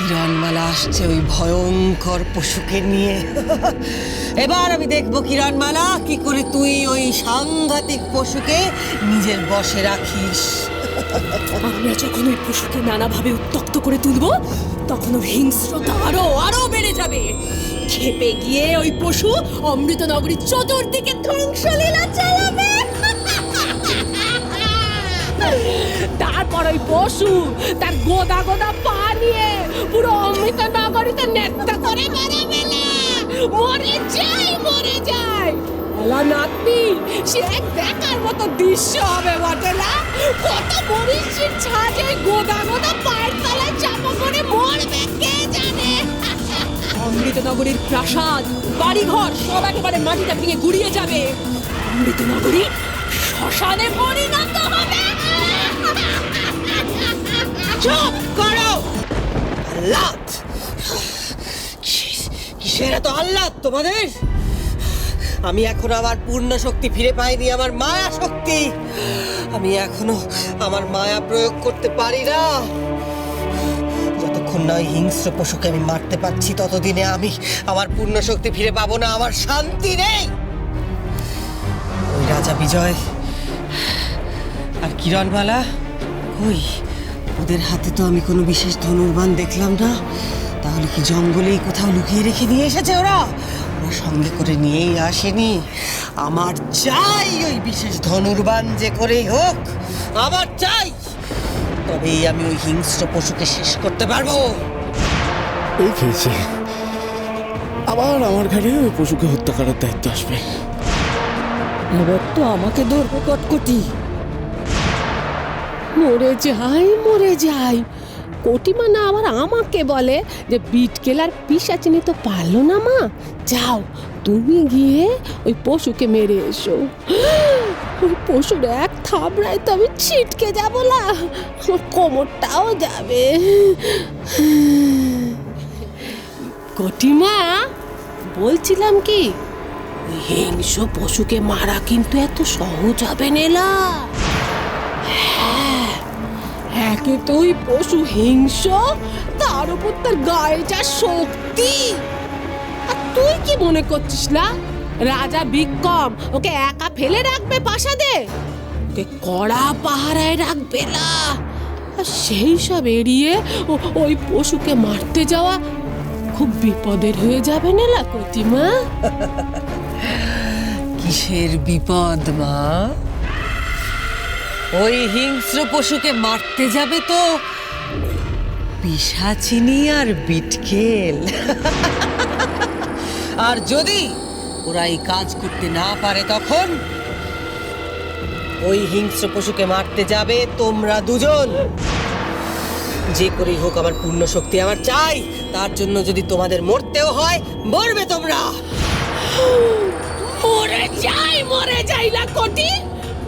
কিরণমালা আসছে ওই ভয়ঙ্কর পশুকে নিয়ে। এবার আমি দেখবো কিরণমালা কি করে তুই ওই সাংঘাতিক পশুকে নিজের বশে রাখিস। আমরা যখন ওই পশুকে নানাভাবে উত্তক্ত করে তুলবো তখন ওর হিংস্রতা আরো আরো বেড়ে যাবে। খেপে গিয়ে ওই পশু অমৃতনগরীর চতুর্দিকে ধ্বংসলীলা চালাবে। তারপর ওই পশু তার গোদা গোদা পা নিয়ে পুরো অমৃতনগরীতে নেত্তা করে বেড়াবে না। মরে যায় মরে যায়। আলা নাতনি, সে এক দেখার মতো দৃশ্য হবে বটে না? কত মরিচির ছাদে গোদা গোদা পায়ের তলায় চাপা করে মরবে কে জানে। অমৃতনগরীর প্রাসাদ বাড়িঘর সব একেবারে মাটিটা ভেঙে গুড়িয়ে যাবে। অমৃতনগরী শ্মশানে পরিণত হবে। চুপ করো! আহ্লাদ! কিসের এত আহ্লাদ তোমাদের? আমি এখনো আমার পূর্ণ শক্তি ফিরে পাইনি, আমার মায়া শক্তি। আমি এখনো আমার মায়া প্রয়োগ করতে পারি না। যতক্ষণ না ওই হিংস্র পশুকে আমি মারতে পারছি ততদিনে আমি আমার পূর্ণ শক্তি ফিরে পাবো না। আমার শান্তি নেই। ওই রাজা বিজয় আর কিরণমালা ওই ওদের হাতে তো আমি কোনো বিশেষ ধনুর্বাণ দেখলাম না। তাহলে কি জঙ্গলেই কোথাও লুকিয়ে রেখে নিয়ে এসেছে ওরা? ওরা সঙ্গে করে নিয়েই আসেনি। আমার চাই ওই বিশেষ ধনুর্বাণ যে করেই হোক আমার চাই, তবেই আমি ওই হিংস্র পশুকে শেষ করতে পারবো। এই খেয়েছে, আবার আমার ঘাড়ে ওই পশুকে হত্যা করার দায়িত্ব আসবে। এবার তো আমাকে ধরবে কটকটি। মরে যাই মরে যাই। কটিমা না আবার আমাকে বলে যে বিটকেলার পিশাচিনি তো পারলো না মা, যাও তুমি গিয়ে ওই পশুকে মেরে এসো। ওই পশুর এক থাবড়ায় তো আমি ছিটকে যাবো না, আমার কোমরটাও যাবে। কটিমা, বলছিলাম কি ওই হিংস্র পশুকে মারা কিন্তু এত সহজ হবে না। একে তো ওই পশু হিংস্র, তার উপর তার গায়ে যা শক্তি। আর তুই কি মনে করছিস না রাজা বিক্রম ওকে একা ফেলে রাখবে প্রাসাদে? ওকে কড়া পাহারায় রাখবে না। আর সেই সব এড়িয়ে ওই পশুকে মারতে যাওয়া খুব বিপদের হয়ে যাবে না কতিমা? কিসের বিপদ মা? ওই হিংস্র পশুকে মারতে যাবে তো পিশাচিনি আর বিটকেল। আর যদি ওরা এই কাজ করতে না পারে তখন ওই হিংস্র পশুকে মারতে যাবে তোমরা দুজন। যে করেই হোক আমার পূর্ণ শক্তি আমার চাই। তার জন্য যদি তোমাদের মরতেও হয় মরবে তোমরা। মরে যাই না কটি,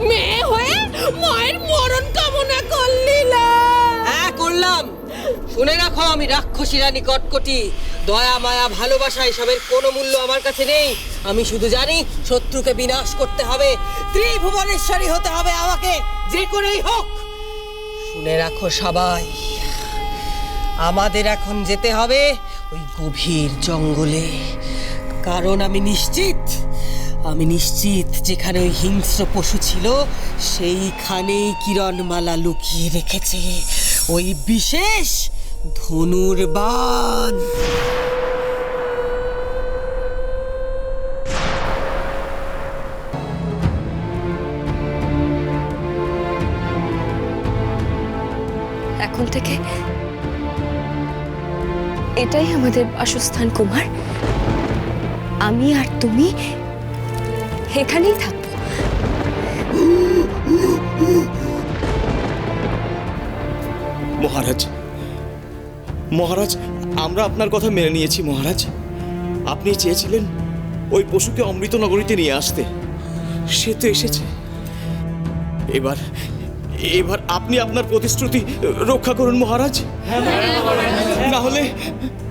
মেয়ে হয়ে মায়ের মরণ কামনা করলি না? হ্যাঁ করলাম। শুনে রাখো, আমি রাক্ষসী রানী কটকটি। দয়া মায়া ভালোবাসা এসবের কোনো মূল্য আমার কাছে নেই। আমি শুধু জানি শত্রুকে বিনাশ করতে হবে, ত্রিভুবনেশ্বরী হতে হবে আমাকে, যে করেই হোক। শুনে রাখো সবাই, আমাদের এখন যেতে হবে ওই গভীর জঙ্গলে। কারণ আমি নিশ্চিত যেখানে ওই হিংস্র পশু ছিল সেইখানেই কিরণমালা লুকিয়ে রেখেছে ওই বিশেষ ধনুর্বাণ। এখন থেকে এটাই আমাদের বাসস্থান কুমার। আমি আর তুমি এখানেই থাকবো। মহারাজ, মহারাজ, আমরা আপনার কথা মেনে নিয়েছি মহারাজ। আপনি চেয়েছিলেন ওই পশুকে অমৃতনগরীতে নিয়ে আসতে, সে তো এসেছে। এবার এবার আপনি আপনার প্রতিশ্রুতি রক্ষা করুন মহারাজ।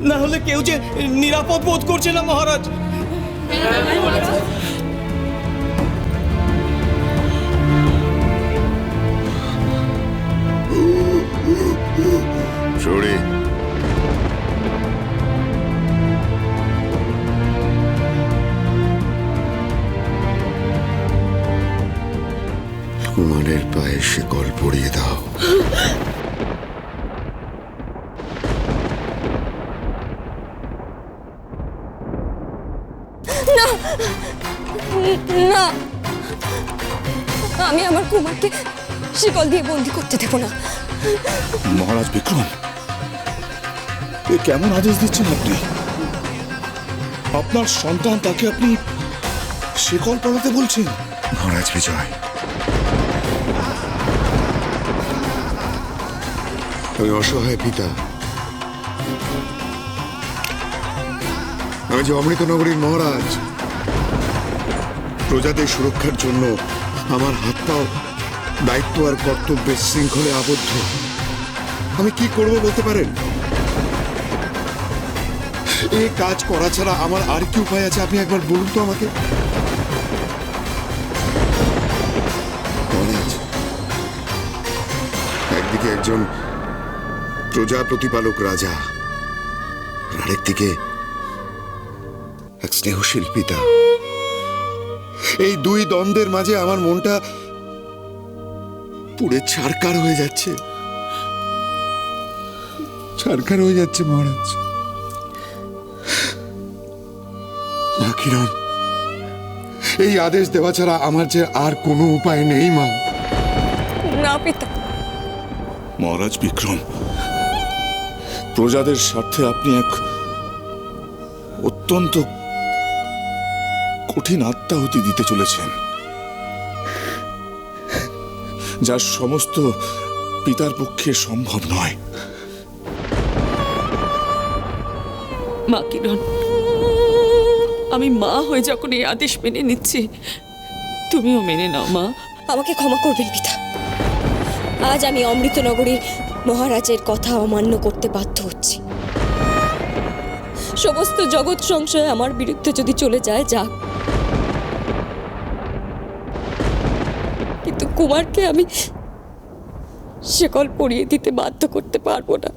না হলে কেউ যে নিরাপদ বোধ করছে না মহারাজ। ছুরি পায়ে শিকল পরিয়ে দাও। না না, আমি আমার কুমারকে শিকল দিয়ে বন্দি করতে দেব না। মহারাজ বিক্রম, এ কেমন আদেশ দিচ্ছেন আপনি? আপনার সন্তান, তাকে আপনি শিকল পরাতে বলছেন? মহারাজ বিজয়, আমি অসহায় পিতা। আমি যে অমৃতনগরীর মহারাজ, প্রজাদের সুরক্ষার জন্য আমার হাত পাও দায়িত্ব আর কর্তব্যের শৃঙ্খলে আবদ্ধ। আমি কি করব বলতে পারেন? এই কাজ করা ছাড়া আমার আর কি উপায় আছে? আপনি একবার বলুন তো আমাকে। মহারাজ, একদিকে একজন প্রজা প্রতিপালক রাজা, আর আরেকদিকে এক স্নেহশীল পিতা। এই দুই দ্বন্দ্বের মাঝে আমার মনটা পুড়ে ছারকার হয়ে যাচ্ছে, ছারকার হয়ে যাচ্ছে মহারাজ। মা কিরণ, এই আদেশ দেওয়া ছাড়া আমার যে আর কোনো উপায় নেই মা। না পিতা। মহারাজ বিক্রম, প্রজাদের স্বার্থে আপনি এক অত্যন্ত কঠিন আত্মাহুতি দিতে চলেছেন, যার সমস্ত পিতার পক্ষে সম্ভব নয়। মা কিরণ, আমি মা হয়ে যখন এই আদেশ মেনে নিচ্ছি, তুমিও মেনে নাও মা। আমাকে ক্ষমা করবেন পিতা। আজ আমি অমৃতনগরীর মহারাজের কথা অমান্য করতে বাধ্য হচ্ছি। সমস্ত জগৎ সংশয় আমার বিরুদ্ধে যদি চলে যায়, যাক, কিন্তু কুমারকে আমি শিকল পরিয়ে দিতে বাধ্য করতে পারবো না।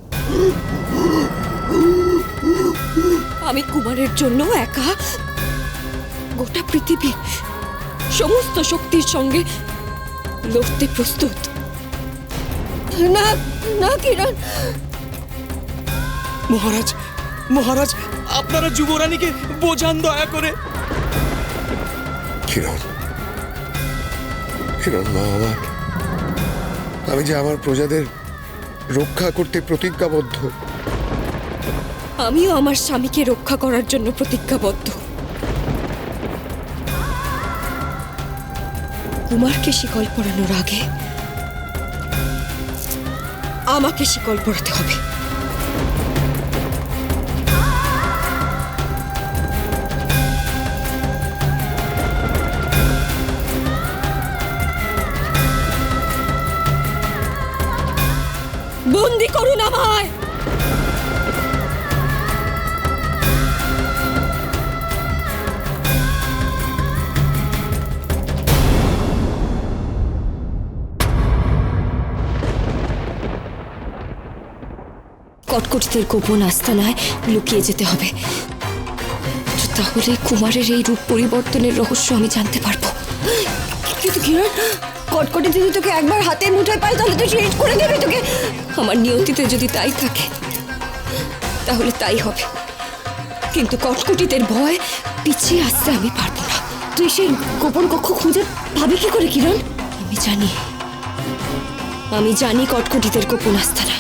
আমি কুমারের জন্য একা গোটা পৃথিবীর সমস্ত শক্তির সঙ্গে লড়তে প্রস্তুত। না না কিরণ। মহারাজ, মহারাজ, আপনারা যুবরানীকে বোঝান দয়া করে। কিরণ, কিরণ মা আমার, আমি যে আমার প্রজাদের রক্ষা করতে প্রতিজ্ঞাবদ্ধ। আমিও আমার স্বামীকে রক্ষা করার জন্য প্রতিজ্ঞাবদ্ধ। কুমারকে শিকল পরানোর আগে আমাকে শিকল পরাতে হবে। বন্দি করুন আমায়। কটকটিদের গোপন আস্তানায় লুকিয়ে যেতে হবে, তাহলে কুমারের এই রূপ পরিবর্তনের রহস্য আমি জানতে পারবো। কিন্তু কিরণ, কটকটি যদি তোকে একবার হাতের মুঠোয় পায়, তাহলে তো শেষ করে দেবে তোকে। আমার নিয়তিতে যদি তাই থাকে, তাহলে তাই হবে, কিন্তু কটকটিদের ভয় পিছিয়ে আসতে আমি পারবো না। তুই সেই গোপন কক্ষ খুঁজে পাবি কি করে কিরণ? আমি জানি কটকটিদের গোপন আস্তানা।